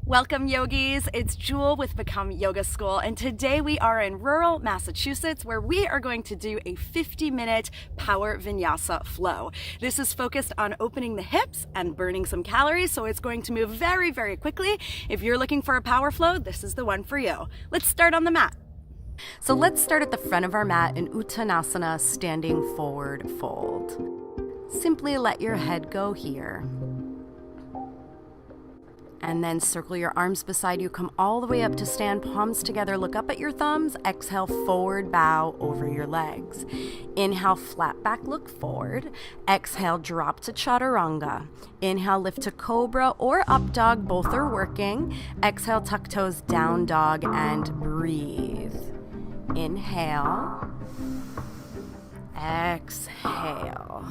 Welcome, yogis. It's Jewel with Become Yoga School, and today we are in rural Massachusetts where we are going to do a 50-minute power vinyasa flow. This is focused on opening the hips and burning some calories, so it's going to move very, very quickly. If you're looking for a power flow, this is the one for you. Let's start on the mat. So let's start at the front of our mat in Uttanasana, standing forward fold. Simply let your head go here. And then circle your arms beside you, come all the way up to stand, palms together, look up at your thumbs, exhale, forward bow over your legs. Inhale, flat back, look forward. Exhale, drop to chaturanga. Inhale, lift to cobra or up dog, both are working. Exhale, tuck toes, down dog, and breathe. Inhale. Exhale.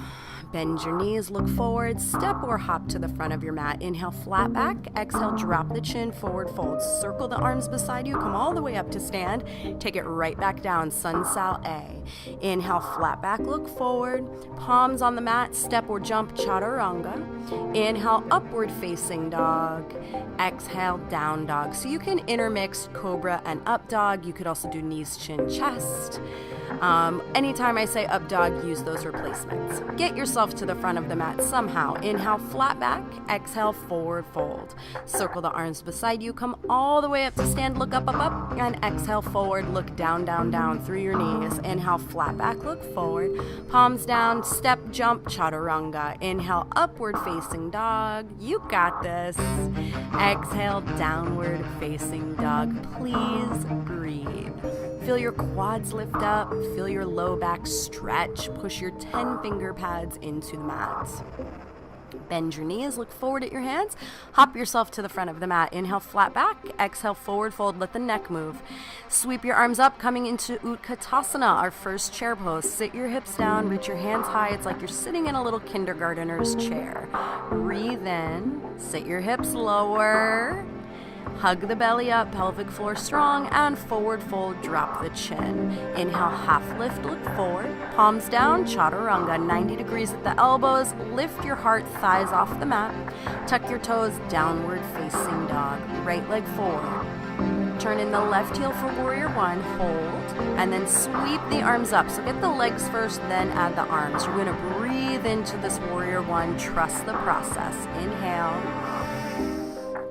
Bend your knees, look forward, step or hop to the front of your mat. Inhale, flat back. Exhale, drop the chin, forward fold. Circle the arms beside you, come all the way up to stand. Take it right back down, Sun Sal A. Inhale, flat back, look forward. Palms on the mat, step or jump, chaturanga. Inhale, upward facing dog. Exhale, down dog. So you can intermix cobra and up dog. You could also do knees, chin, chest. Anytime I say up dog, use those replacements. Get yourself to the front of the mat somehow. Inhale, flat back. Exhale, forward fold. Circle the arms beside you. Come all the way up to stand. Look up, up, up. And exhale, forward. Look down, down, down through your knees. Inhale, flat back. Look forward. Palms down. Step, jump, chaturanga. Inhale, upward facing dog. You got this. Exhale, downward facing dog. Please breathe. Feel your quads lift up, feel your low back stretch, push your 10 finger pads into the mat. Bend your knees, look forward at your hands, hop yourself to the front of the mat. Inhale, flat back, exhale, forward fold, let the neck move. Sweep your arms up, coming into Utkatasana, our first chair pose. Sit your hips down, reach your hands high. It's like you're sitting in a little kindergartner's chair. Breathe in, sit your hips lower. Hug the belly up, pelvic floor strong, and forward fold, drop the chin. Inhale, half lift, look forward. Palms down, chaturanga, 90 degrees at the elbows. Lift your heart, thighs off the mat. Tuck your toes, downward facing dog. Right leg forward. Turn in the left heel for warrior one, hold, and then sweep the arms up. So get the legs first, then add the arms. You're gonna breathe into this warrior one, trust the process. Inhale.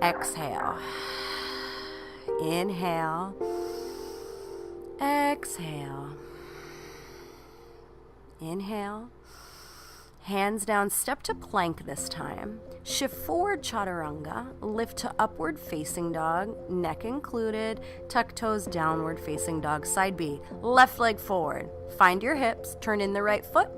Exhale. Inhale. Exhale. Inhale. Hands down, step to plank this time. Shift forward, chaturanga. Lift to upward facing dog, neck included. Tuck toes, downward facing dog. Side B. Left leg forward. Find your hips. Turn in the right foot.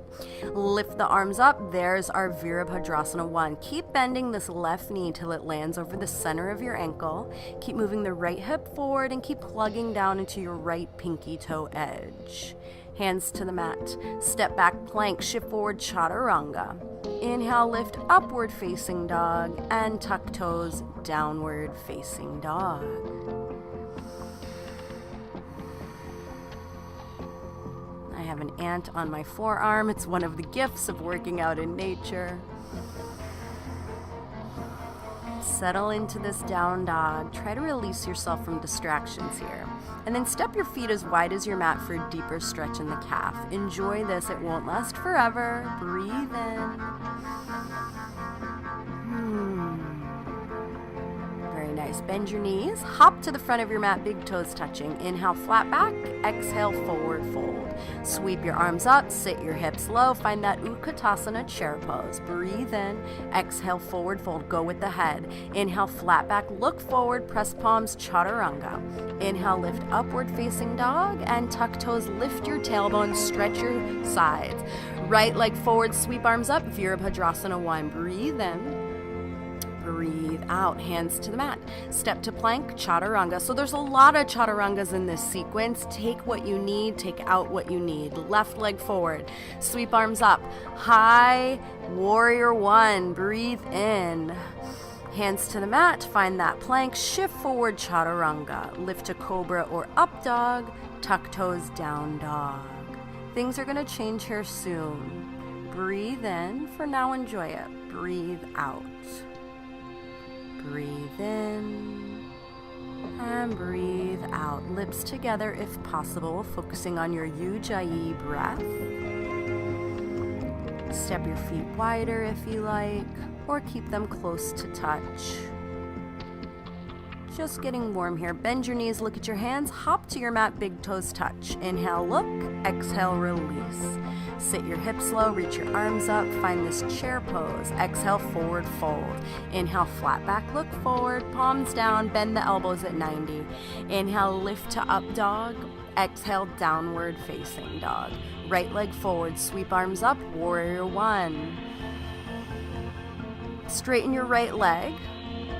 Lift the arms up. There's our Virabhadrasana 1. Keep bending this left knee till it lands over the center of your ankle. Keep moving the right hip forward and keep plugging down into your right pinky toe edge. Hands to the mat. Step back, plank, shift forward, chaturanga. Inhale, lift, upward facing dog, and tuck toes, downward facing dog. I have an ant on my forearm. It's one of the gifts of working out in nature. Settle into this down dog. Try to release yourself from distractions here. And then step your feet as wide as your mat for a deeper stretch in the calf. Enjoy this. It won't last forever. Breathe in. Very nice. Bend your knees. Hop to the front of your mat, big toes touching. Inhale, flat back. Exhale, forward fold. Sweep your arms up. Sit your hips low. Find that Utkatasana chair pose. Breathe in. Exhale, forward fold. Go with the head. Inhale, flat back. Look forward. Press palms, chaturanga. Inhale, lift upward facing dog, and tuck toes, lift your tailbone, stretch your sides. Right leg forward, sweep arms up, Virabhadrasana 1. Breathe in, breathe out, hands to the mat. Step to plank, chaturanga. So there's a lot of chaturangas in this sequence. Take what you need, take out what you need. Left leg forward, sweep arms up, high, warrior 1. Breathe in. Hands to the mat, find that plank, shift forward, chaturanga, lift to cobra or up dog, tuck toes, down dog. Things are gonna change here soon. Breathe in, for now enjoy it. Breathe out. Breathe in. and breathe out. Lips together if possible, focusing on your Ujjayi breath. Step your feet wider if you like, or keep them close to touch. Just getting warm here. Bend your knees, look at your hands, hop to your mat, big toes touch. Inhale, look, exhale, release. Sit your hips low, reach your arms up, find this chair pose. Exhale, forward fold. Inhale, flat back, look forward, palms down, bend the elbows at 90. Inhale, lift to up dog. Exhale, downward facing dog. Right leg forward, sweep arms up, warrior one. Straighten your right leg.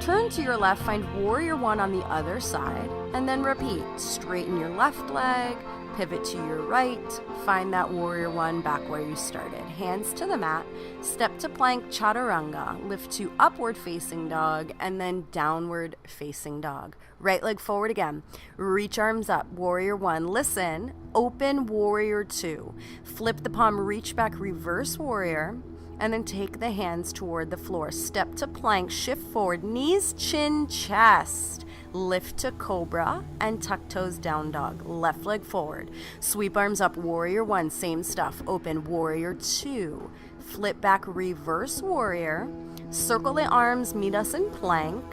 Turn to your left, find warrior one on the other side, and then repeat. Straighten your left leg, pivot to your right, find that warrior one back where you started. Hands to the mat, step to plank chaturanga, lift to upward facing dog, and then downward facing dog. Right leg forward again. Reach arms up, warrior one. Listen, open warrior two. Flip the palm, reach back, reverse warrior. And then take the hands toward the floor. Step to plank, shift forward, knees, chin, chest. Lift to cobra and tuck toes down dog. Left leg forward. Sweep arms up, warrior one, same stuff. Open, warrior two. Flip back, reverse warrior. Circle the arms, meet us in plank.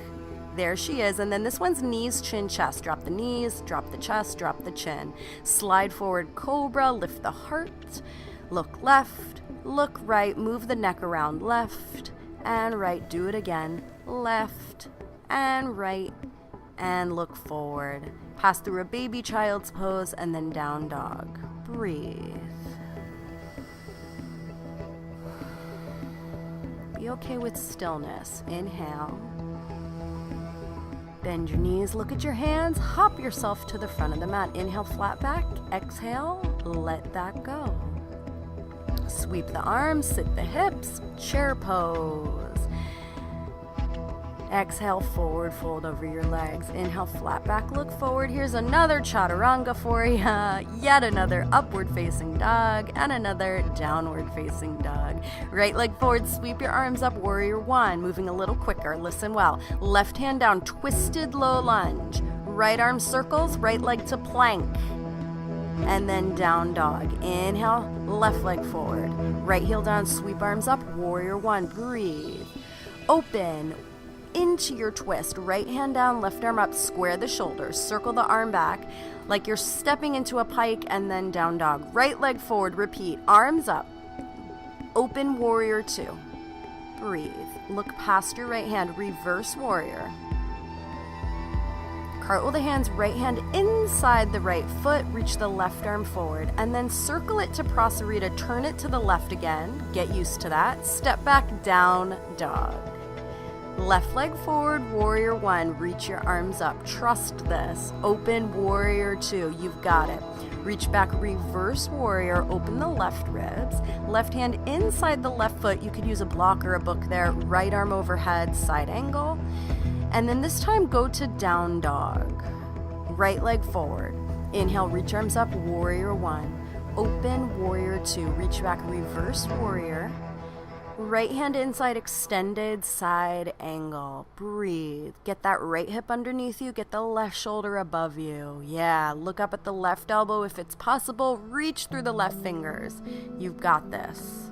There she is. And then this one's knees, chin, chest. Drop the knees, drop the chest, drop the chin. Slide forward, cobra, lift the heart. Look left. Look right, move the neck around, left and right. Do it again, left and right, and look forward. Pass through a baby child's pose and then down dog. Breathe. Be okay with stillness. Inhale. Bend your knees, look at your hands, hop yourself to the front of the mat. Inhale, flat back. Exhale, let that go. Sweep the arms, sit the hips, chair pose. Exhale, forward fold over your legs. Inhale, flat back, look forward. Here's another chaturanga for you. Yet another upward facing dog and another downward facing dog. Right leg forward, sweep your arms up, warrior one. Moving a little quicker, listen well. Left hand down, twisted low lunge. Right arm circles, right leg to plank. And then down dog. Inhale, left leg forward. Right heel down, sweep arms up, warrior one. Breathe. Open into your twist. Right hand down, left arm up, square the shoulders. Circle the arm back like you're stepping into a pike, and then down dog. Right leg forward, repeat. Arms up. Open warrior two. Breathe. Look past your right hand, reverse warrior. Cartwheel the hands, right hand inside the right foot, reach the left arm forward, and then circle it to Prasarita, turn it to the left again, get used to that, step back, down dog. Left leg forward, warrior one, reach your arms up, trust this, open warrior two, you've got it. Reach back, reverse warrior, open the left ribs, left hand inside the left foot, you could use a block or a book there, right arm overhead, side angle. And then this time go to down dog. Right leg forward. Inhale, reach arms up, warrior one. Open, warrior two. Reach back, reverse warrior. Right hand inside, extended side angle. Breathe. Get that right hip underneath you. Get the left shoulder above you. Yeah, look up at the left elbow if it's possible. Reach through the left fingers. You've got this.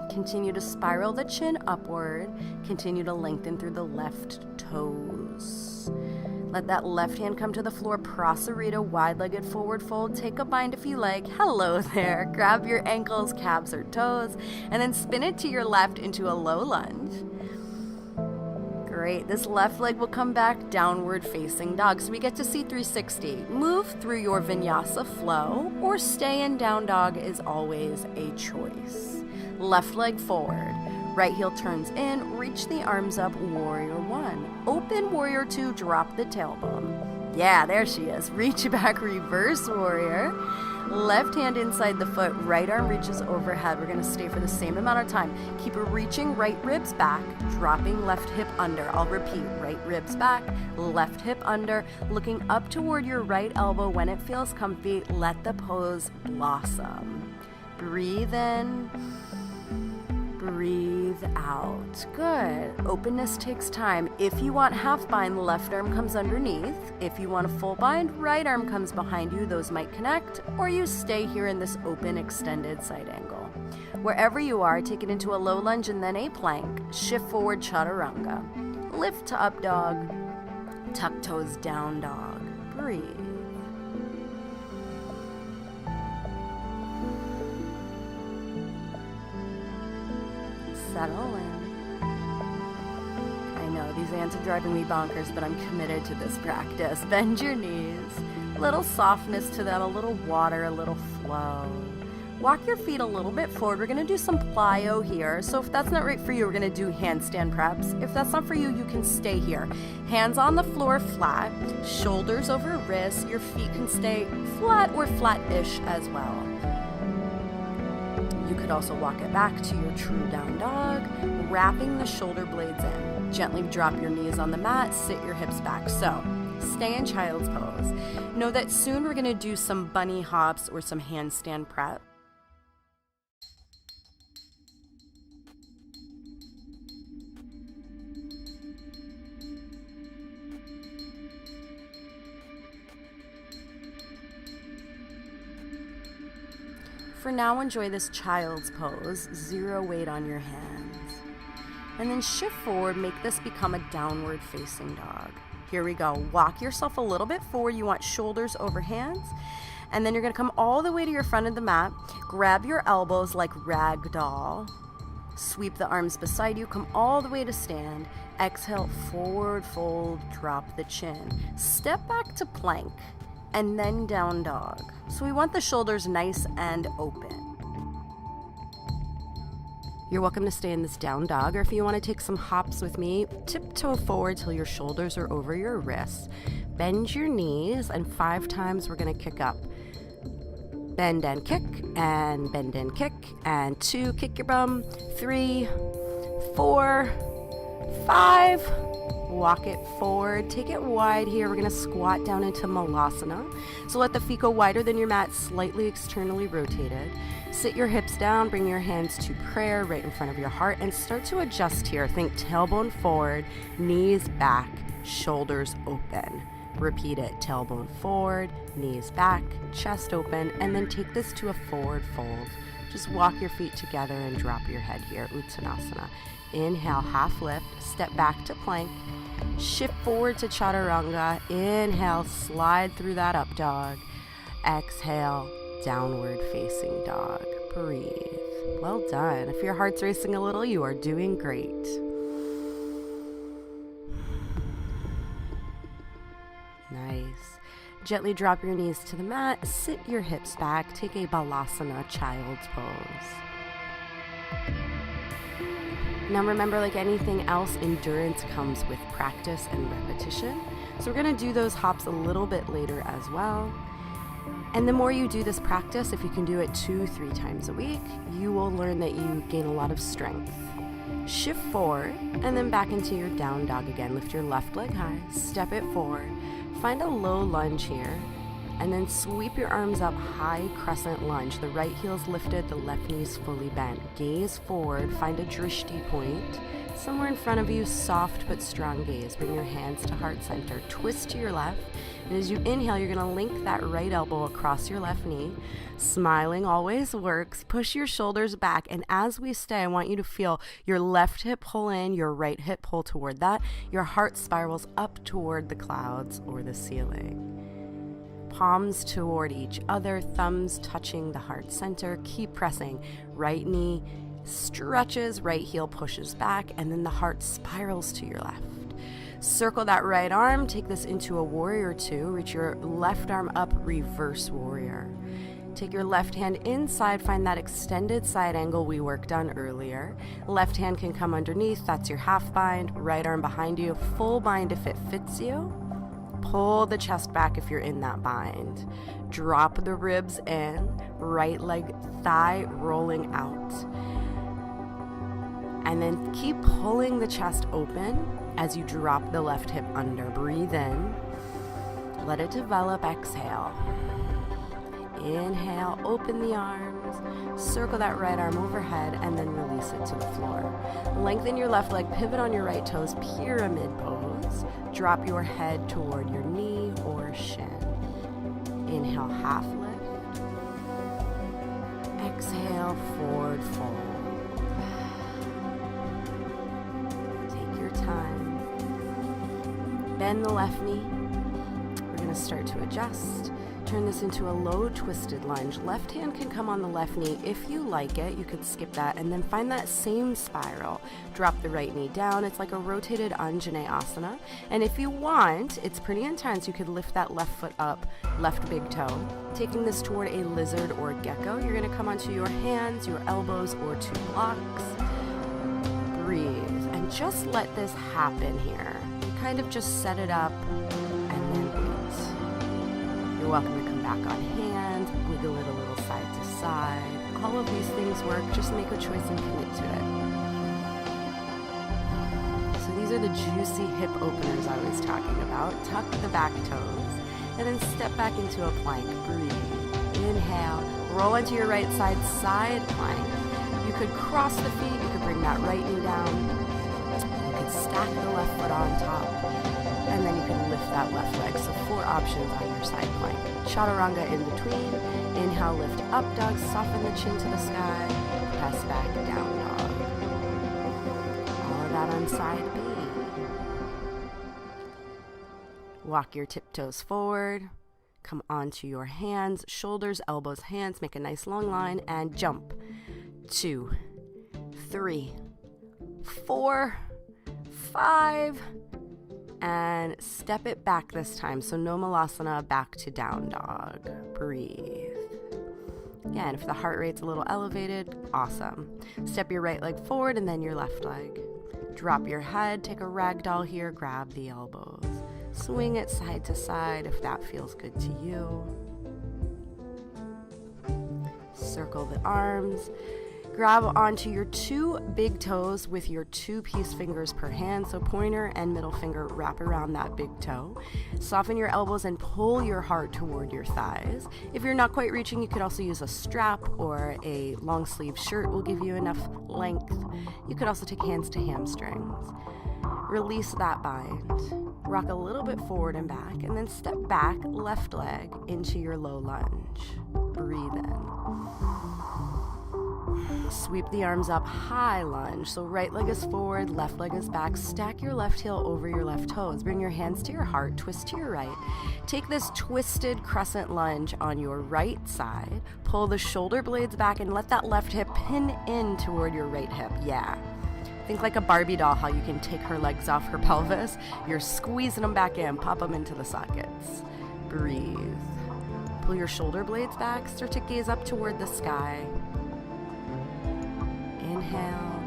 Continue to spiral the chin upward. Continue to lengthen through the left toes. Let that left hand come to the floor. Prasarita, wide-legged forward fold. Take a bind if you like. Hello there. Grab your ankles, calves, or toes, and then spin it to your left into a low lunge. Great. This left leg will come back downward facing dog. So we get to see 360. Move through your vinyasa flow, or stay in down dog is always a choice. Left leg forward. Right heel turns in, reach the arms up, warrior one. Open warrior two, drop the tailbone. Yeah, there she is. Reach back, reverse warrior. Left hand inside the foot, right arm reaches overhead. We're gonna stay for the same amount of time. Keep reaching right ribs back, dropping left hip under. I'll repeat, right ribs back, left hip under, looking up toward your right elbow. When it feels comfy, let the pose blossom. Breathe in. Breathe out. Good. Openness takes time. If you want half bind, left arm comes underneath. If you want a full bind, right arm comes behind you. Those might connect, or you stay here in this open, extended side angle. Wherever you are, take it into a low lunge and then a plank. Shift forward, chaturanga. Lift to up dog. Tuck toes, down dog. Breathe. Settle in. I know these ants are driving me bonkers, but I'm committed to this practice. Bend your knees. A little softness to them, a little water, a little flow. Walk your feet a little bit forward. We're going to do some plyo here. So if that's not right for you, we're going to do handstand preps. If that's not for you, you can stay here. Hands on the floor flat, shoulders over wrists. Your feet can stay flat or flat-ish as well. You could also walk it back to your true down dog, wrapping the shoulder blades in. Gently drop your knees on the mat, sit your hips back. So, stay in child's pose. Know that soon we're going to do some bunny hops or some handstand prep. For now, enjoy this child's pose, zero weight on your hands. And then shift forward, make this become a downward facing dog. Here we go. Walk yourself a little bit forward. You want shoulders over hands. And then you're gonna come all the way to your front of the mat. Grab your elbows like ragdoll. Sweep the arms beside you, come all the way to stand. Exhale, forward fold, drop the chin. Step back to plank. And then down dog. So we want the shoulders nice and open. You're welcome to stay in this down dog, or if you want to take some hops with me, tiptoe forward till your shoulders are over your wrists. Bend your knees, and 5 times we're going to kick up. Bend and kick, and bend and kick, and 2, kick your bum, 3, 4, 5. Walk it forward, take it wide here. We're going to squat down into malasana. So let the feet go wider than your mat, slightly externally rotated. Sit your hips down, bring your hands to prayer right in front of your heart, and start to adjust here. Think tailbone forward, knees back, shoulders open. Repeat it, tailbone forward, knees back, chest open, and then take this to a forward fold. Just walk your feet together and drop your head here, Uttanasana. Inhale, half lift, step back to plank, shift forward to chaturanga. Inhale, slide through that up dog. Exhale, downward facing dog. Breathe. Well done. If your heart's racing a little, you are doing great. Nice. Gently drop your knees to the mat, sit your hips back, take a balasana, child's pose. Now remember, like anything else, endurance comes with practice and repetition. So we're going to do those hops a little bit later as well. And the more you do this practice, if you can do it 2-3 times a week, you will learn that you gain a lot of strength. Shift forward and then back into your down dog again. Lift your left leg high, step it forward, find a low lunge here, and then sweep your arms up, high crescent lunge. The right heel's lifted, the left knee's fully bent. Gaze forward, find a drishti point. Somewhere in front of you, soft but strong gaze. Bring your hands to heart center. Twist to your left. And as you inhale, you're gonna link that right elbow across your left knee. Smiling always works. Push your shoulders back. And as we stay, I want you to feel your left hip pull in, your right hip pull toward that. Your heart spirals up toward the clouds or the ceiling. Palms toward each other, thumbs touching the heart center. Keep pressing. Right knee stretches, right heel pushes back, and then the heart spirals to your left. Circle that right arm, take this into a warrior 2. Reach your left arm up, reverse warrior. Take your left hand inside, find that extended side angle we worked on earlier. Left hand can come underneath, that's your half bind. Right arm behind you, full bind if it fits you. Pull the chest back if you're in that bind. Drop the ribs in, right leg, thigh rolling out. And then keep pulling the chest open as you drop the left hip under. Breathe in, let it develop, exhale. Inhale, open the arms. Circle that right arm overhead and then release it to the floor. Lengthen your left leg, pivot on your right toes, pyramid pose. Drop your head toward your knee or shin. Inhale, half lift. Exhale, forward fold. Take your time. Bend the left knee. We're going to start to adjust. Turn this into a low twisted lunge. Left hand can come on the left knee. If you like it, you could skip that and then find that same spiral. Drop the right knee down. It's like a rotated Anjaneyasana. And if you want, it's pretty intense. You could lift that left foot up, left big toe. Taking this toward a lizard or gecko, you're going to come onto your hands, your elbows, or two blocks. Breathe and just let this happen here. Kind of just set it up and then breathe. You're welcome to come back on hands, wiggle it a little side to side. All of these things work, just make a choice and commit to it. So these are the juicy hip openers I was talking about. Tuck the back toes, and then step back into a plank. Breathe. Inhale, roll onto your right side, side plank. You could cross the feet, you could bring that right knee down. You could stack the left foot on top. And then you can lift that left leg. So 4 options on your side plank. Chaturanga in between. Inhale, lift up dog, soften the chin to the sky. Press back, down dog. All of that on side B. Walk your tiptoes forward. Come onto your hands, shoulders, elbows, hands. Make a nice long line and jump. 2, 3, 4, 5, and step it back this time. So no malasana, back to down dog. Breathe. Again, if the heart rate's a little elevated, awesome. Step your right leg forward and then your left leg. Drop your head, take a ragdoll here, grab the elbows. Swing it side to side if that feels good to you. Circle the arms. Grab onto your 2 big toes with your 2 peace fingers per hand. So pointer and middle finger wrap around that big toe. Soften your elbows and pull your heart toward your thighs. If you're not quite reaching, you could also use a strap or a long sleeve shirt will give you enough length. You could also take hands to hamstrings. Release that bind. Rock a little bit forward and back, and then step back, left leg, into your low lunge. Breathe in. Sweep the arms up, high lunge. So right leg is forward, left leg is back. Stack your left heel over your left toes. Bring your hands to your heart, twist to your right. Take this twisted crescent lunge on your right side. Pull the shoulder blades back and let that left hip pin in toward your right hip. Yeah. Think like a Barbie doll, how you can take her legs off her pelvis. You're squeezing them back in, pop them into the sockets. Breathe. Pull your shoulder blades back, start to gaze up toward the sky. Inhale.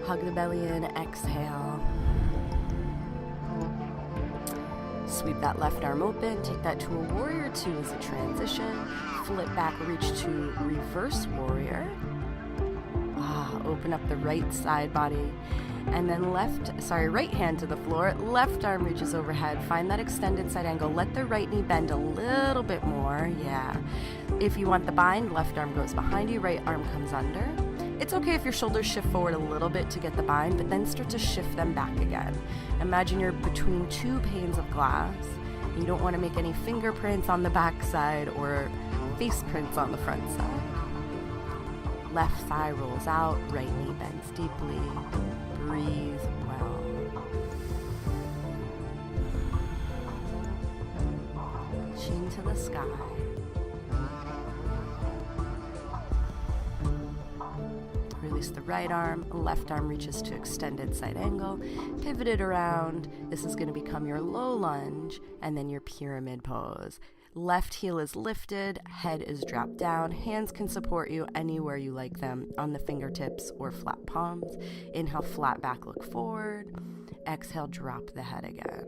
Hug the belly in, exhale. Sweep that left arm open, take that to a warrior 2 as a transition. Flip back, reach to reverse warrior. Open up the right side body. And then right hand to the floor. Left arm reaches overhead. Find that extended side angle. Let the right knee bend a little bit more. Yeah. If you want the bind, left arm goes behind you, right arm comes under. It's okay if your shoulders shift forward a little bit to get the bind, but then start to shift them back again. Imagine you're between 2 panes of glass. You don't want to make any fingerprints on the back side or face prints on the front side. Left thigh rolls out, right knee bends deeply. Breathe well. Chin to the sky. Release the right arm, left arm reaches to extended side angle. Pivot it around. This is going to become your low lunge and then your pyramid pose. Left heel is lifted, head is dropped down. Hands can support you anywhere you like them, on the fingertips or flat palms. Inhale, flat back, look forward. Exhale, drop the head again.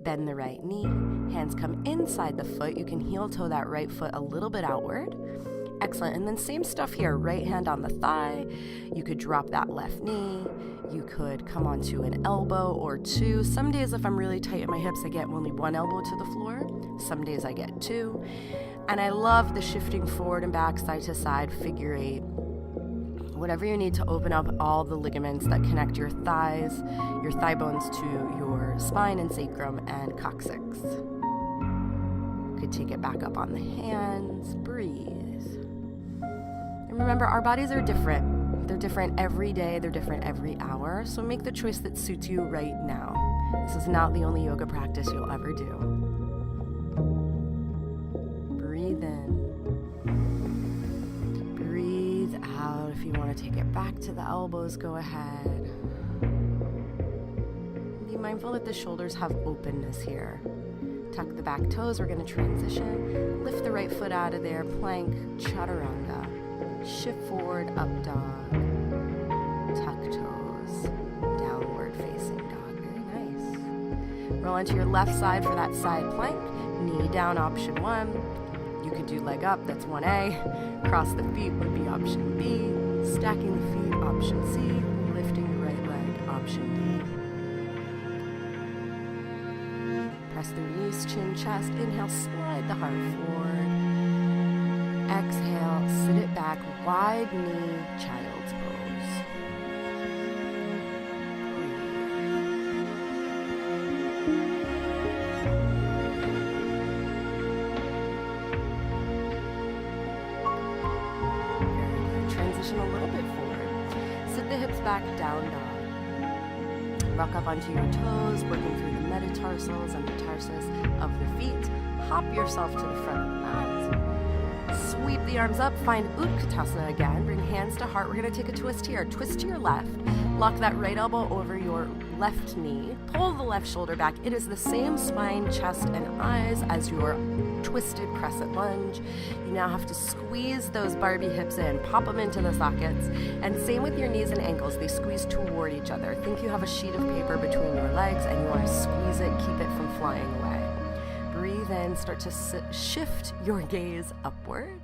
Bend the right knee. Hands come inside the foot. You can heel toe that right foot a little bit outward. Excellent. And then same stuff here. Right hand on the thigh. You could drop that left knee. You could come onto an elbow or 2. Some days if I'm really tight at my hips, I get only 1 elbow to the floor. Some days I get 2. And I love the shifting forward and back, side to side, figure 8. Whatever you need to open up all the ligaments that connect your thighs, your thigh bones to your spine and sacrum and coccyx. You could take it back up on the hands, breathe. And remember, our bodies are different. They're different every day, they're different every hour, so make the choice that suits you right now. This is not the only yoga practice you'll ever do. Breathe in. Breathe out. If you want to take it back to the elbows, go ahead. Be mindful that the shoulders have openness here. Tuck the back toes. We're going to transition. Lift the right foot out of there. Plank, chaturanga. Shift forward, up dog. Tuck toes. Downward facing dog. Very nice. Roll onto your left side for that side plank. Knee down, option 1. You could do leg up, that's 1A. Cross the feet would be option B. Stacking the feet, option C. Lifting the right leg, option D. Press through knees, chin, chest. Inhale, slide the heart forward. Exhale, sit it back, wide knee, child's pose. Transition a little bit forward. Sit the hips back, down dog. Rock up onto your toes, working through the metatarsals and the tarsus of the feet. Hop yourself to the front of the mat. Sweep the arms up, find Utkatasana again. Bring hands to heart. We're going to take a twist here. Twist to your left. Lock that right elbow over your left knee. Pull the left shoulder back. It is the same spine, chest, and eyes as your twisted crescent lunge. You now have to squeeze those Barbie hips in. Pop them into the sockets. And same with your knees and ankles. They squeeze toward each other. Think you have a sheet of paper between your legs and you want to squeeze it, keep it from flying away. Breathe in, start to shift your gaze upward.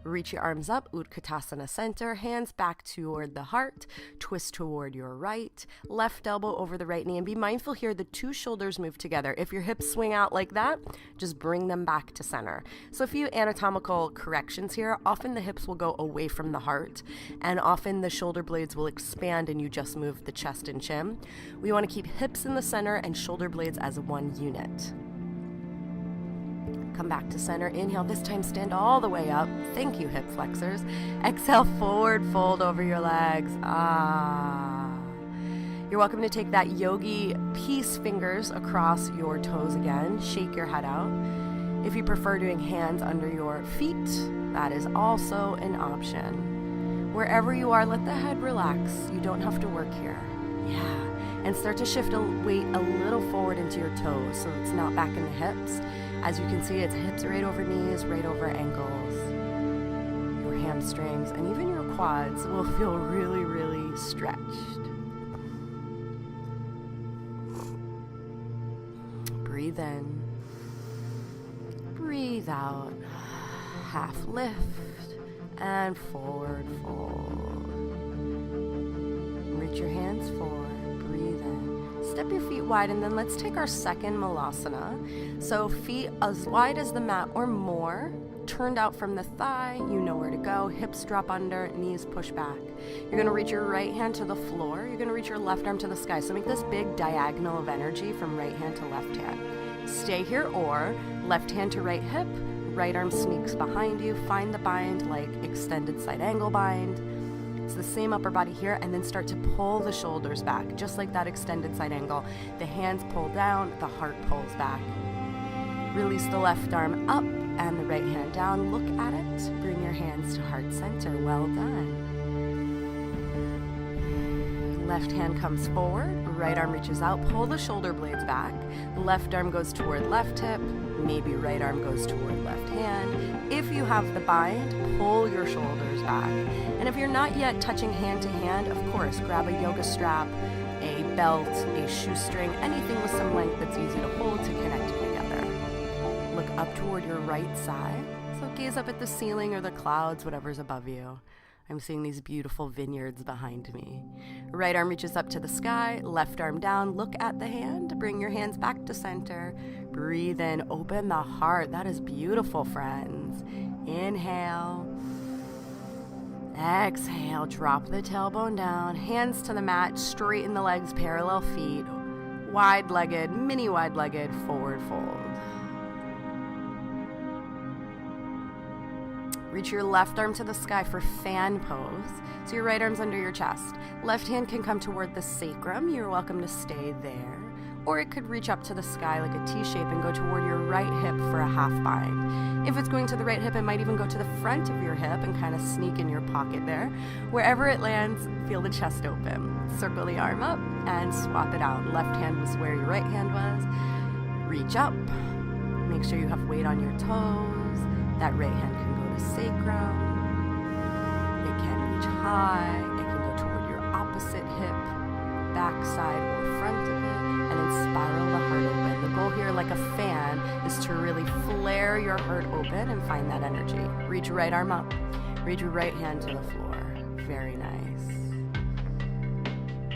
Reach your arms up, Utkatasana center, hands back toward the heart, twist toward your right, left elbow over the right knee, and be mindful here the two shoulders move together. If your hips swing out like that, just bring them back to center. So a few anatomical corrections here. Often the hips will go away from the heart, and often the shoulder blades will expand and you just move the chest and chin. We want to keep hips in the center and shoulder blades as one unit. Come back to center. Inhale, this time stand all the way up. Thank you, hip flexors. Exhale, forward fold over your legs. You're welcome to take that yogi peace fingers across your toes again. Shake your head out. If you prefer doing hands under your feet, that is also an option. Wherever you are, let the head relax. You don't have to work here. Yeah. And start to shift weight a little forward into your toes so it's not back in the hips. As you can see, it's hips right over knees, right over ankles. Your hamstrings and even your quads will feel really, really stretched. Breathe in. Breathe out. Half lift and forward fold. Reach your hands forward. Breathe in. Step your feet wide, and then let's take our second malasana. So feet as wide as the mat or more, turned out from the thigh, you know where to go. Hips drop under, knees push back. You're going to reach your right hand to the floor. You're going to reach your left arm to the sky. So make this big diagonal of energy from right hand to left hand. Stay here, or left hand to right hip, right arm sneaks behind you. Find the bind like extended side angle bind. It's the same upper body here, and then start to pull the shoulders back, just like that extended side angle. The hands pull down, the heart pulls back. Release the left arm up and the right hand down. Look at it. Bring your hands to heart center. Well done. Left hand comes forward, right arm reaches out, pull the shoulder blades back. Left arm goes toward left hip, maybe right arm goes toward left hand. If you have the bind, pull your shoulders back. And if you're not yet touching hand to hand, of course, grab a yoga strap, a belt, a shoestring, anything with some length that's easy to hold to connect you together. Look up toward your right side. So gaze up at the ceiling or the clouds, whatever's above you. I'm seeing these beautiful vineyards behind me. Right arm reaches up to the sky, left arm down, look at the hand, bring your hands back to center. Breathe in, open the heart. That is beautiful, friends. Inhale. Exhale, drop the tailbone down, hands to the mat, straighten the legs, parallel feet, wide-legged, mini wide-legged, forward fold. Reach your left arm to the sky for fan pose. So your right arm's under your chest. Left hand can come toward the sacrum. You're welcome to stay there. Or it could reach up to the sky like a T shape and go toward your right hip for a half bind. If it's going to the right hip, it might even go to the front of your hip and kind of sneak in your pocket there. Wherever it lands, feel the chest open. Circle the arm up and swap it out. Left hand was where your right hand was. Reach up. Make sure you have weight on your toes. That right hand can go to sacrum. It can reach high. It can go toward your opposite hip, back side or front of it, and then spiral the heart open. The goal here, like a fan, is to really flare your heart open and find that energy. Reach right arm up. Reach your right hand to the floor. Very nice.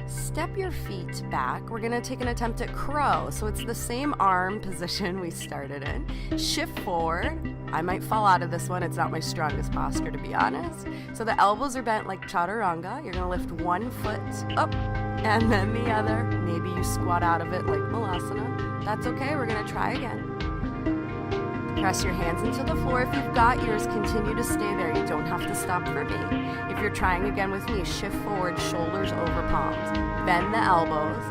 Step your feet back. We're going to take an attempt at crow. So it's the same arm position we started in. Shift forward. I might fall out of this one. It's not my strongest posture, to be honest. So the elbows are bent like chaturanga. You're going to lift one foot up and then the other. Maybe you squat out of it like malasana. That's okay. We're going to try again. Press your hands into the floor. If you've got yours, continue to stay there. You don't have to stop for me. If you're trying again with me, shift forward, shoulders over palms. Bend the elbows,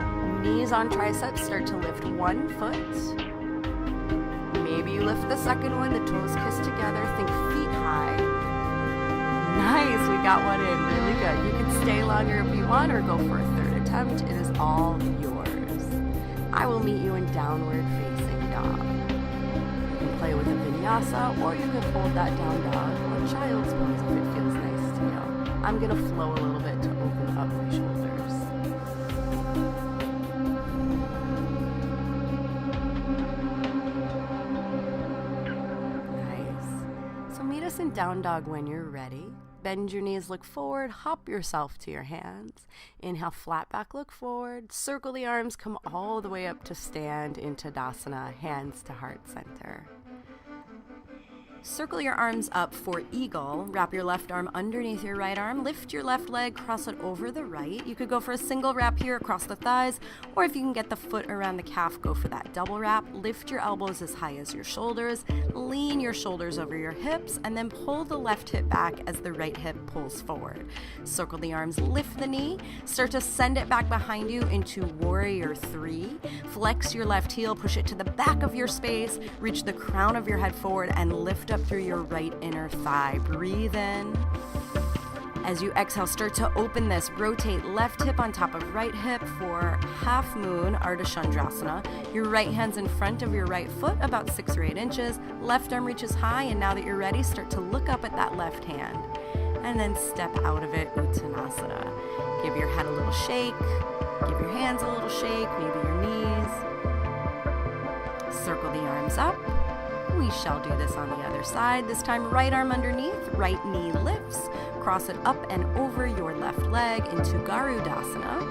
knees on triceps, start to lift one foot. Maybe you lift the second one, the toes kiss together, think feet high. Nice, we got one in, really good. You can stay longer if you want or go for a third attempt. It is all yours. I will meet you in downward facing dog. Play with a vinyasa, or you could hold that down dog or child's pose if it feels nice to you. I'm going to flow a little bit to open up my shoulders. Nice. So meet us in down dog when you're ready. Bend your knees, look forward, hop yourself to your hands. Inhale, flat back, look forward. Circle the arms, come all the way up to stand in Tadasana, hands to heart center. Circle your arms up for eagle. Wrap your left arm underneath your right arm. Lift your left leg, cross it over the right. You could go for a single wrap here across the thighs, or if you can get the foot around the calf, go for that double wrap. Lift your elbows as high as your shoulders. Lean your shoulders over your hips, and then pull the left hip back as the right hip pulls forward. Circle the arms, lift the knee. Start to send it back behind you into warrior three. Flex your left heel, push it to the back of your space. Reach the crown of your head forward and lift up through your right inner thigh. Breathe in. As you exhale, start to open this. Rotate left hip on top of right hip for half moon, Ardha Chandrasana. Your right hand's in front of your right foot, about 6 or 8 inches. Left arm reaches high, and now that you're ready, start to look up at that left hand. And then step out of it, Uttanasana. Give your head a little shake. Give your hands a little shake, maybe your knees. Circle the arms up. We shall do this on the other side. This time, right arm underneath, right knee lifts. Cross it up and over your left leg into Garudasana.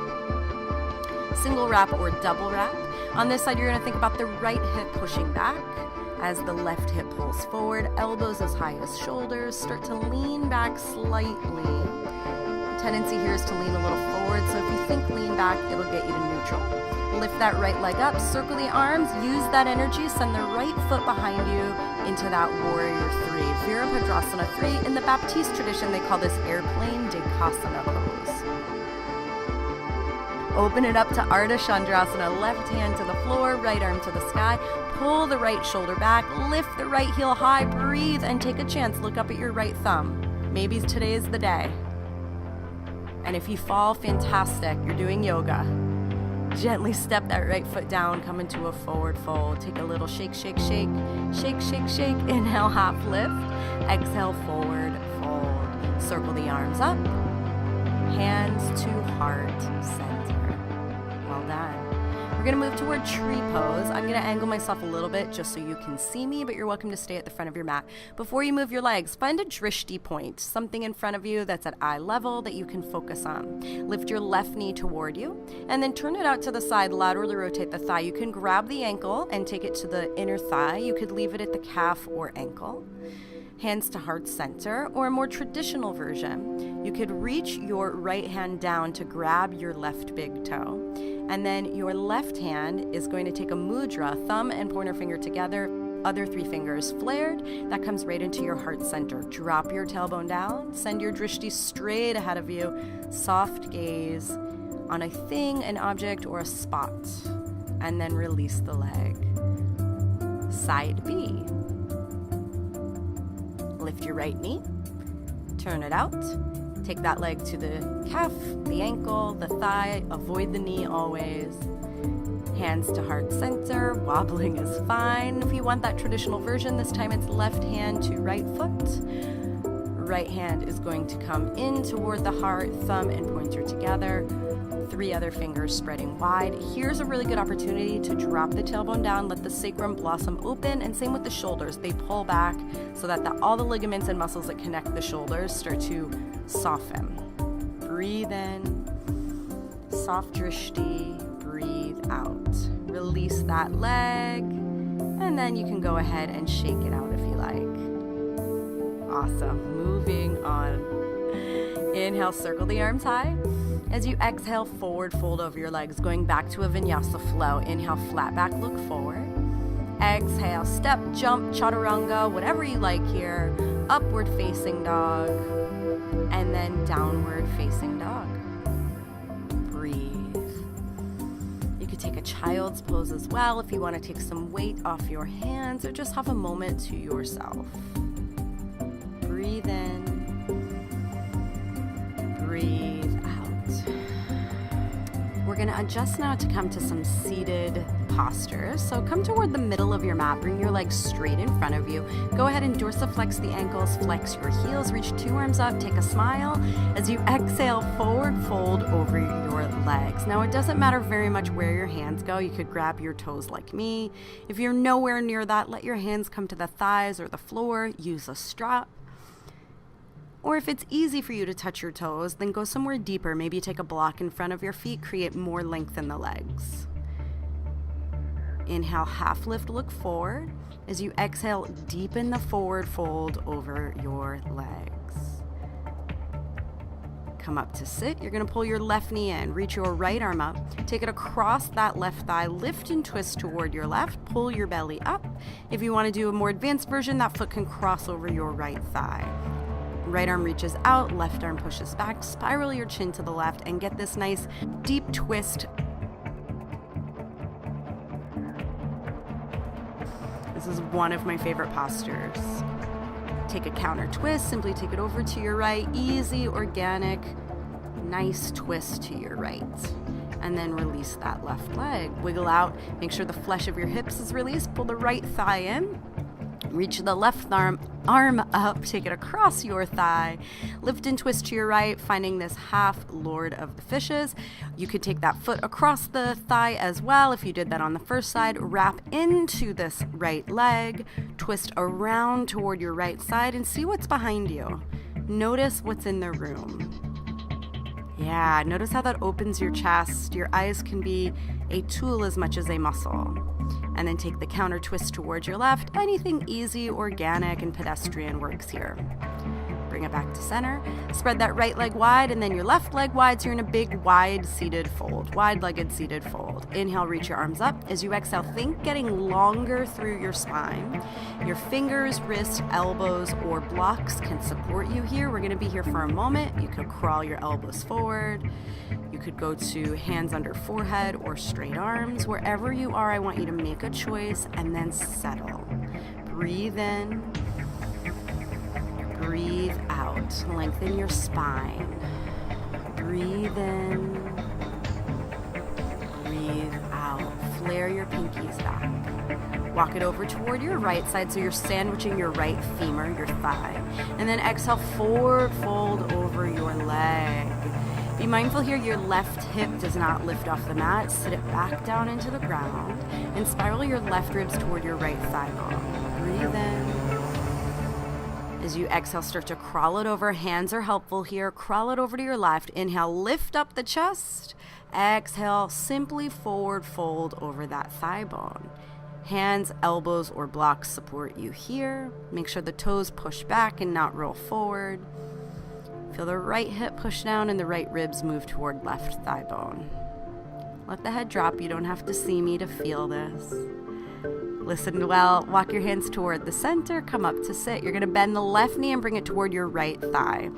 Single wrap or double wrap. On this side, you're going to think about the right hip pushing back as the left hip pulls forward. Elbows as high as shoulders. Start to lean back slightly. The tendency here is to lean a little forward, so if you think lean back, it'll get you to neutral. Lift that right leg up, circle the arms, use that energy, send the right foot behind you into that warrior three. Virabhadrasana 3. In the Baptiste tradition, they call this airplane Dekasana pose. Open it up to Ardha Chandrasana, left hand to the floor, right arm to the sky. Pull the right shoulder back, lift the right heel high, breathe, and take a chance. Look up at your right thumb. Maybe today is the day. And if you fall, fantastic, you're doing yoga. Gently step that right foot down, come into a forward fold. Take a little shake, shake, shake, shake, shake, shake. Inhale, half lift. Exhale, forward fold. Circle the arms up. Hands to heart center. Well done. We're gonna move toward tree pose. I'm gonna angle myself a little bit just so you can see me, but you're welcome to stay at the front of your mat. Before you move your legs, find a drishti point, something in front of you that's at eye level that you can focus on. Lift your left knee toward you, and then turn it out to the side, laterally rotate the thigh. You can grab the ankle and take it to the inner thigh. You could leave it at the calf or ankle. Hands to heart center, or a more traditional version, you could reach your right hand down to grab your left big toe. And then your left hand is going to take a mudra, thumb and pointer finger together, other 3 fingers flared. That comes right into your heart center. Drop your tailbone down, send your drishti straight ahead of you, soft gaze on a thing, an object, or a spot. And then release the leg. Side B. Lift your right knee, turn it out, take that leg to the calf, the ankle, the thigh, avoid the knee always. Hands to heart center, wobbling is fine. If you want that traditional version, this time it's left hand to right foot. Right hand is going to come in toward the heart, thumb and pointer together. 3 other fingers spreading wide. Here's a really good opportunity to drop the tailbone down, let the sacrum blossom open, and same with the shoulders. They pull back so that all the ligaments and muscles that connect the shoulders start to soften. Breathe in, soft drishti, breathe out. Release that leg, and then you can go ahead and shake it out if you like. Awesome. Moving on. Inhale, circle the arms high. As you exhale, forward fold over your legs, going back to a vinyasa flow. Inhale, flat back, look forward. Exhale, step, jump, chaturanga, whatever you like here. Upward facing dog, and then downward facing dog. Breathe. You could take a child's pose as well if you want to take some weight off your hands or just have a moment to yourself. Breathe in. Breathe out. We're going to adjust now to come to some seated postures. So come toward the middle of your mat, bring your legs straight in front of you. Go ahead and dorsiflex the ankles, flex your heels, reach 2 arms up, take a smile. As you exhale, forward fold over your legs. Now it doesn't matter very much where your hands go. You could grab your toes like me. If you're nowhere near that, let your hands come to the thighs or the floor, use a strap. Or if it's easy for you to touch your toes, then go somewhere deeper. Maybe take a block in front of your feet, create more length in the legs. Inhale, half lift, look forward. As you exhale, deepen the forward fold over your legs. Come up to sit. You're going to pull your left knee in, reach your right arm up, take it across that left thigh, lift and twist toward your left, pull your belly up. If you want to do a more advanced version, that foot can cross over your right thigh. Right arm reaches out, left arm pushes back, spiral your chin to the left, and get this nice deep twist. This is one of my favorite postures. Take a counter twist, simply take it over to your right, easy, organic, nice twist to your right. And then release that left leg. Wiggle out, make sure the flesh of your hips is released, pull the right thigh in. Reach the left arm up, take it across your thigh, lift and twist to your right, finding this half Lord of the Fishes. You could take that foot across the thigh as well. If you did that on the first side, wrap into this right leg, twist around toward your right side and see what's behind you. Notice what's in the room. Yeah, notice how that opens your chest. Your eyes can be a tool as much as a muscle. And then take the counter twist towards your left. Anything easy, organic, and pedestrian works here. Bring it back to center. Spread that right leg wide and then your left leg wide so you're in a big wide seated fold, wide-legged seated fold. Inhale, reach your arms up. As you exhale, think getting longer through your spine. Your fingers, wrists, elbows, or blocks can support you here. We're going to be here for a moment. You could crawl your elbows forward. You could go to hands under forehead or straight arms. Wherever you are, I want you to make a choice and then settle. Breathe in. Breathe out. Lengthen your spine. Breathe in. Breathe out. Flare your pinkies back. Walk it over toward your right side so you're sandwiching your right femur, your thigh. And then exhale, forward fold over your leg. Be mindful here your left hip does not lift off the mat. Sit it back down into the ground and spiral your left ribs toward your right thigh bone. Breathe in. As you exhale, start to crawl it over. Hands are helpful here. Crawl it over to your left. Inhale, lift up the chest. Exhale, simply forward fold over that thigh bone. Hands, elbows, or blocks support you here. Make sure the toes push back and not roll forward. Feel the right hip push down and the right ribs move toward left thigh bone. Let the head drop. You don't have to see me to feel this. Listen well. Walk your hands toward the center. Come up to sit. You're going to bend the left knee and bring it toward your right thigh.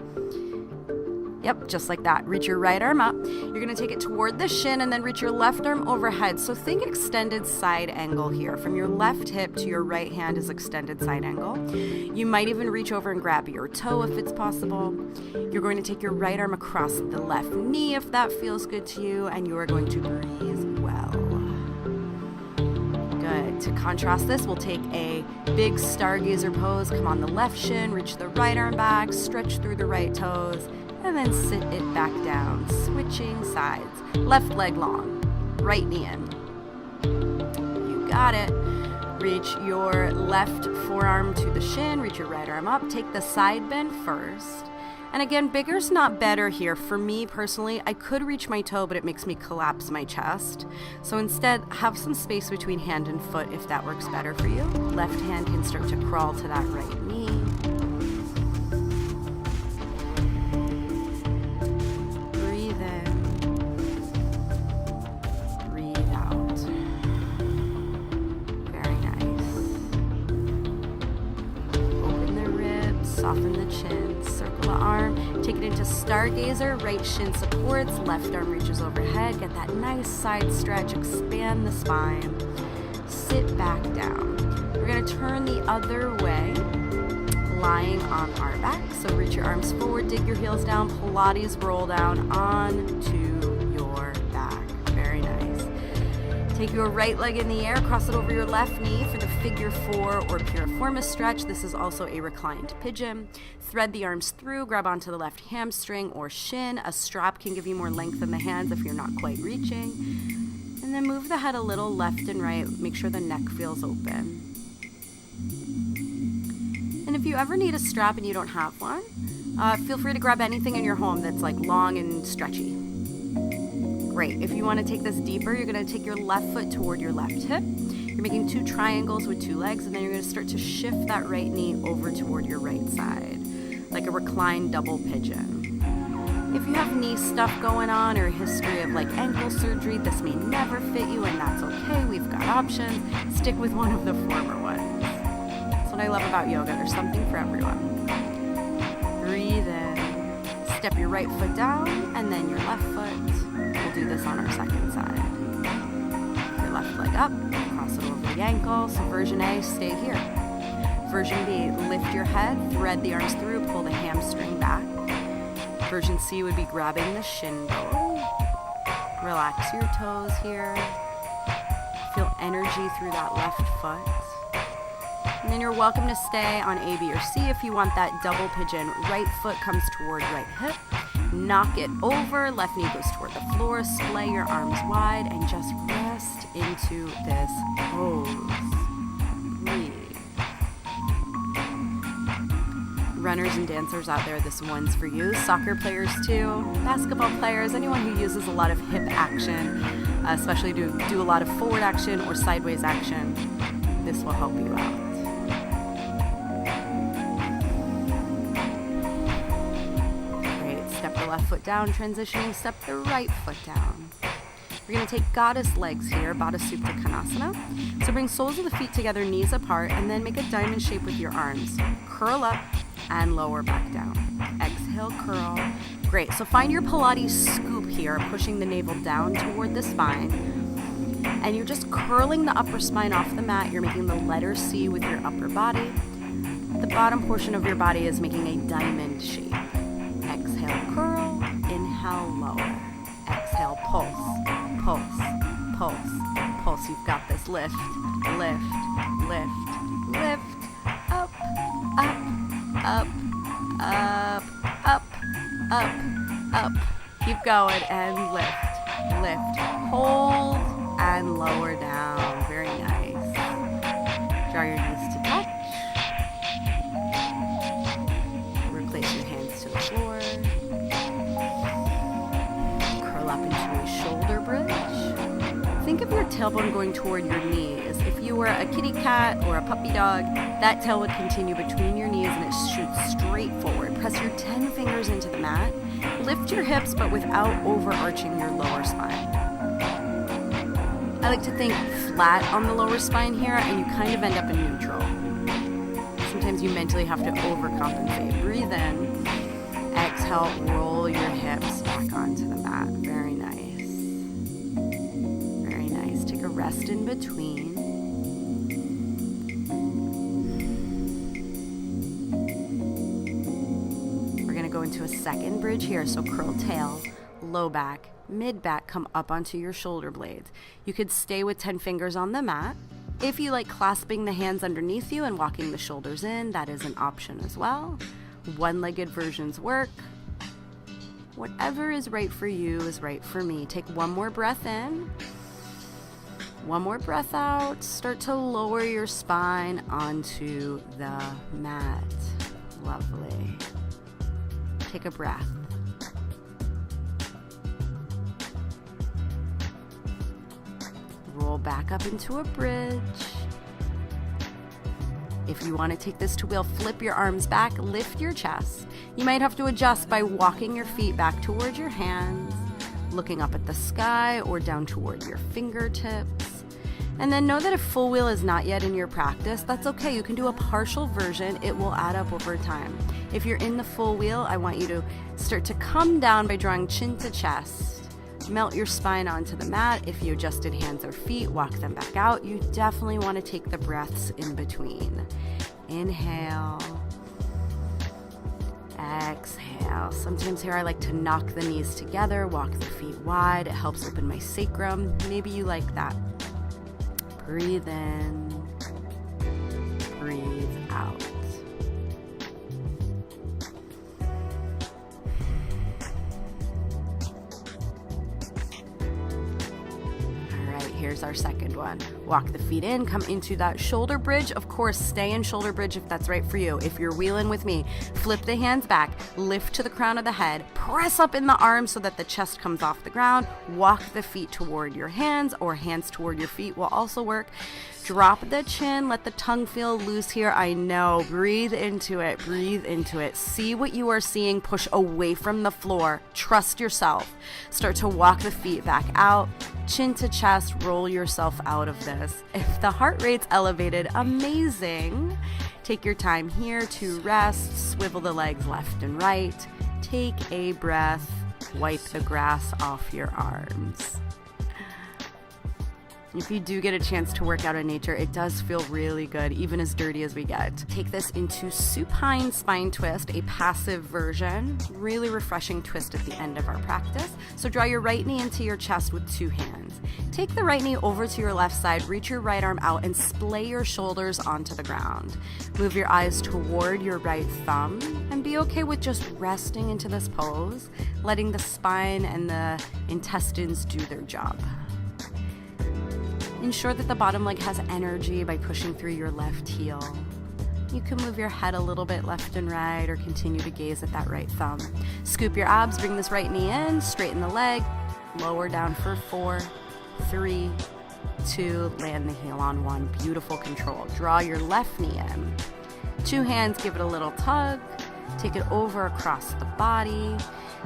Yep, just like that. Reach your right arm up. You're going to take it toward the shin and then reach your left arm overhead. So think extended side angle here. From your left hip to your right hand is extended side angle. You might even reach over and grab your toe if it's possible. You're going to take your right arm across the left knee if that feels good to you, and you are going to breathe well. Good. To contrast this, we'll take a big stargazer pose. Come on the left shin, reach the right arm back, stretch through the right toes, and then sit it back down, switching sides. Left leg long, right knee in. You got it. Reach your left forearm to the shin, reach your right arm up, take the side bend first. And again, bigger's not better here. For me personally, I could reach my toe, but it makes me collapse my chest. So instead, have some space between hand and foot if that works better for you. Left hand can start to crawl to that right knee. Soften the chin, circle the arm, take it into stargazer, right shin supports, left arm reaches overhead, get that nice side stretch, expand the spine, sit back down. We're going to turn the other way, lying on our back, so reach your arms forward, dig your heels down, Pilates roll down onto your back. Very nice. Take your right leg in the air, cross it over your left knee for the figure four or piriformis stretch. This is also a reclined pigeon. Thread the arms through, grab onto the left hamstring or shin. A strap can give you more length in the hands if you're not quite reaching. And then move the head a little left and right. Make sure the neck feels open. And if you ever need a strap and you don't have one, feel free to grab anything in your home that's like long and stretchy. Great. If you want to take this deeper, you're going to take your left foot toward your left hip. You're making two triangles with two legs, and then you're going to start to shift that right knee over toward your right side, like a reclined double pigeon. If you have knee stuff going on or a history of like ankle surgery, this may never fit you, and that's okay. We've got options. Stick with one of the former ones. That's what I love about yoga. There's something for everyone. Breathe in. Step your right foot down, and then your left foot. We'll do this on our second side. Your left leg up, cross it over the ankle. So version A, stay here. Version B, lift your head, thread the arms through, pull the hamstring back. Version C would be grabbing the shin bone. Relax your toes here. Feel energy through that left foot. And then you're welcome to stay on A, B, or C if you want that double pigeon. Right foot comes toward right hip. Knock it over, left knee goes toward the floor, splay your arms wide, and just rest into this pose. Breathe. Runners and dancers out there, this one's for you. Soccer players too, basketball players, anyone who uses a lot of hip action, especially to do a lot of forward action or sideways action, this will help you out. Step the left foot down, transitioning, step the right foot down. We're going to take goddess legs here, Baddha Supta Konasana. So bring soles of the feet together, knees apart, and then make a diamond shape with your arms. Curl up and lower back down. Exhale, curl. Great. So find your Pilates scoop here, pushing the navel down toward the spine. And you're just curling the upper spine off the mat. You're making the letter C with your upper body. The bottom portion of your body is making a diamond shape. Exhale, curl. Inhale, lower. Exhale, pulse, pulse, pulse, pulse. You've got this. Lift, lift, lift, lift. Up, up, up, up, up, up, up. Keep going and lift, lift, hold, and lower down. Very nice. Draw your knees to touch. Replace your hands to the floor. Curl up into a shoulder bridge. Think of your tailbone going toward your knees. If you were a kitty cat or a puppy dog, that tail would continue between your knees and it shoots straight forward. Press your 10 fingers into the mat. Lift your hips, but without overarching your lower spine. I like to think flat on the lower spine here, and you kind of end up in neutral. Sometimes you mentally have to overcompensate. Breathe in. Exhale, roll your hips back onto the mat. Very nice. Very nice. Take a rest in between. Go into a second bridge here. So curl tail, low back, mid back, come up onto your shoulder blades. You could stay with 10 fingers on the mat. If you like clasping the hands underneath you and walking the shoulders in, that is an option as well. One-legged versions work. Whatever is right for you is right for me. Take one more breath in. One more breath out. Start to lower your spine onto the mat. Lovely. Take a breath. Roll back up into a bridge. If you want to take this to wheel, flip your arms back, lift your chest. You might have to adjust by walking your feet back towards your hands, looking up at the sky or down toward your fingertips. And then know that if full wheel is not yet in your practice, that's okay. You can do a partial version. It will add up over time. If you're in the full wheel, I want you to start to come down by drawing chin to chest. Melt your spine onto the mat. If you adjusted hands or feet, walk them back out. You definitely want to take the breaths in between. Inhale. Exhale. Sometimes here I like to knock the knees together, walk the feet wide. It helps open my sacrum. Maybe you like that. Breathe in, breathe out. Here's our second one. Walk the feet in, come into that shoulder bridge. Of course, stay in shoulder bridge if that's right for you. If you're wheeling with me, flip the hands back, lift to the crown of the head, press up in the arms so that the chest comes off the ground. Walk the feet toward your hands or hands toward your feet will also work. Drop the chin, let the tongue feel loose here. I know, breathe into it, breathe into it. See what you are seeing, push away from the floor. Trust yourself. Start to walk the feet back out, chin to chest, roll yourself out of this. If the heart rate's elevated, amazing. Take your time here to rest, swivel the legs left and right. Take a breath, wipe the grass off your arms. If you do get a chance to work out in nature, it does feel really good, even as dirty as we get. Take this into supine spine twist, a passive version. Really refreshing twist at the end of our practice. So draw your right knee into your chest with two hands. Take the right knee over to your left side, reach your right arm out, and splay your shoulders onto the ground. Move your eyes toward your right thumb, and be okay with just resting into this pose, letting the spine and the intestines do their job. Ensure that the bottom leg has energy by pushing through your left heel. You can move your head a little bit left and right or continue to gaze at that right thumb. Scoop your abs, bring this right knee in, straighten the leg, lower down for 4, 3, 2, land the heel on 1. Beautiful control. Draw your left knee in. 2 hands, give it a little tug. Take it over across the body.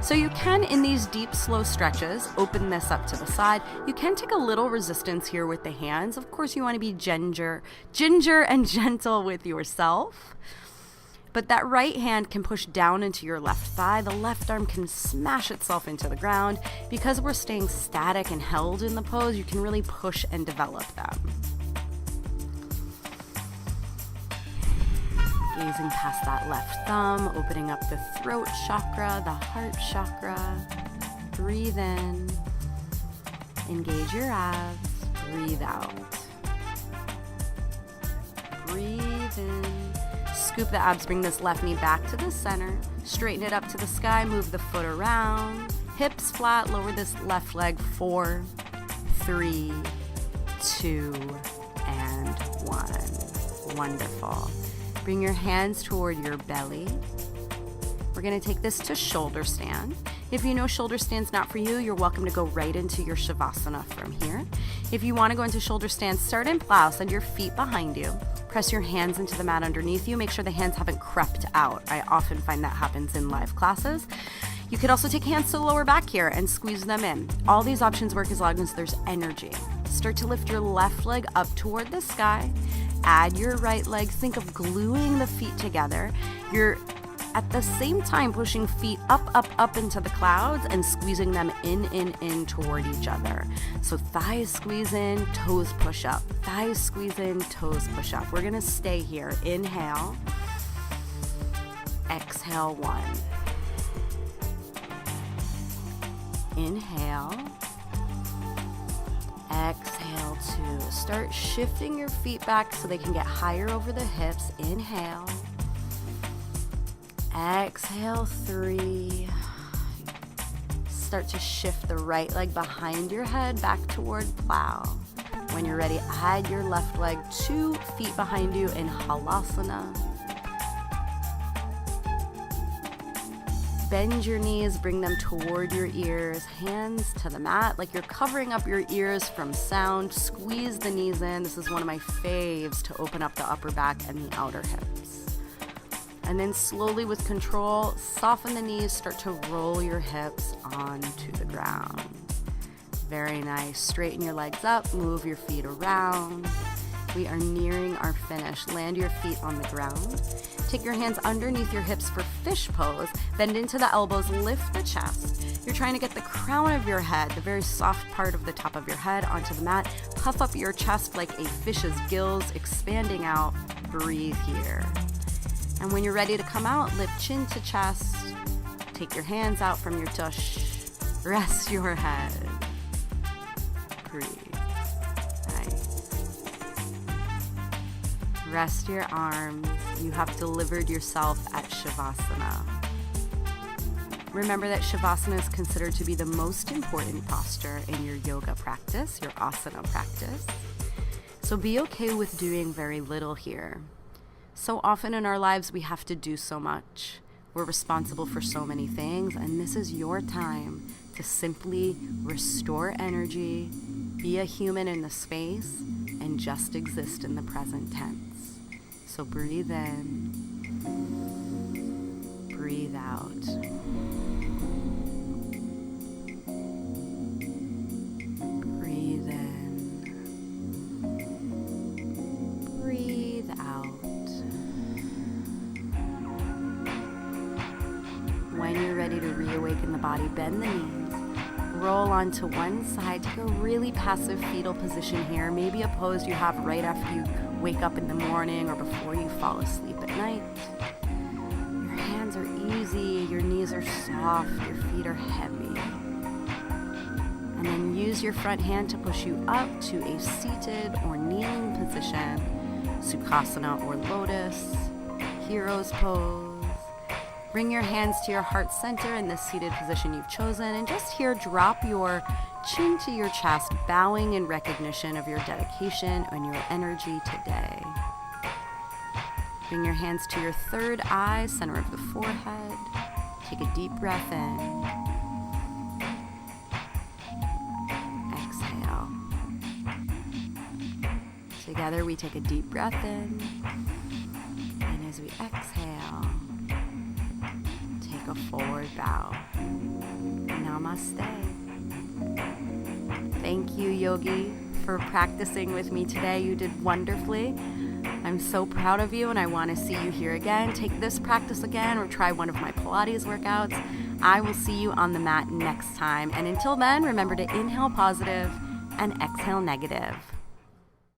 So you can, in these deep, slow stretches, open this up to the side. You can take a little resistance here with the hands. Of course, you want to be ginger and gentle with yourself. But that right hand can push down into your left thigh. The left arm can smash itself into the ground. Because we're staying static and held in the pose, you can really push and develop them. Gazing past that left thumb, opening up the throat chakra, the heart chakra. Breathe in. Engage your abs. Breathe out. Breathe in. Scoop the abs, bring this left knee back to the center. Straighten it up to the sky, move the foot around. Hips flat, lower this left leg. 4, 3, 2, and 1. Wonderful. Bring your hands toward your belly. We're going to take this to shoulder stand. If you know shoulder stand's not for you, you're welcome to go right into your Shavasana from here. If you want to go into shoulder stand, start in plow, send your feet behind you. Press your hands into the mat underneath you. Make sure the hands haven't crept out. I often find that happens in live classes. You could also take hands to the lower back here and squeeze them in. All these options work as long as there's energy. Start to lift your left leg up toward the sky. Add your right leg. Think of gluing the feet together. You're at the same time pushing feet up into the clouds and squeezing them in toward each other. So thighs squeeze in, toes push up. Thighs squeeze in, toes push up. We're gonna stay here. Inhale. Exhale, 1. Inhale. Exhale, 2. Start shifting your feet back so they can get higher over the hips. Inhale. Exhale, 3. Start to shift the right leg behind your head back toward plow. When you're ready, add your left leg 2 feet behind you in Halasana. Bend your knees, bring them toward your ears, hands to the mat like you're covering up your ears from sound. Squeeze the knees in. This is one of my faves to open up the upper back and the outer hips. And then slowly with control, soften the knees, start to roll your hips onto the ground. Very nice. Straighten your legs up, move your feet around. We are nearing our finish. Land your feet on the ground. Take your hands underneath your hips for fish pose. Bend into the elbows, lift the chest. You're trying to get the crown of your head, the very soft part of the top of your head, onto the mat. Puff up your chest like a fish's gills, expanding out. Breathe here. And when you're ready to come out, lift chin to chest. Take your hands out from your tush. Rest your head. Breathe. Nice. Rest your arms. You have delivered yourself at Shavasana. Remember that Shavasana is considered to be the most important posture in your yoga practice, your asana practice. So be okay with doing very little here. So often in our lives, we have to do so much. We're responsible for so many things, and this is your time to simply restore energy, be a human in the space, and just exist in the present tense. So breathe in, breathe out. Breathe in, breathe out. When you're ready to reawaken the body, bend the knees, roll onto one side, take a really passive fetal position here, maybe a pose you have right after you wake up in the morning or before you fall asleep at night. Your hands are easy, your knees are soft, your feet are heavy. And then use your front hand to push you up to a seated or kneeling position, Sukhasana or lotus, hero's pose. Bring your hands to your heart center in the seated position you've chosen, and just here drop your chin to your chest, bowing in recognition of your dedication and your energy today. Bring your hands to your third eye, center of the forehead. Take a deep breath in. Exhale. Together we take a deep breath in, and as we exhale, a forward bow. Namaste. Thank you, Yogi, for practicing with me today. You did wonderfully. I'm so proud of you, and I want to see you here again. Take this practice again or try one of my Pilates workouts. I will see you on the mat next time. And until then, remember to inhale positive and exhale negative.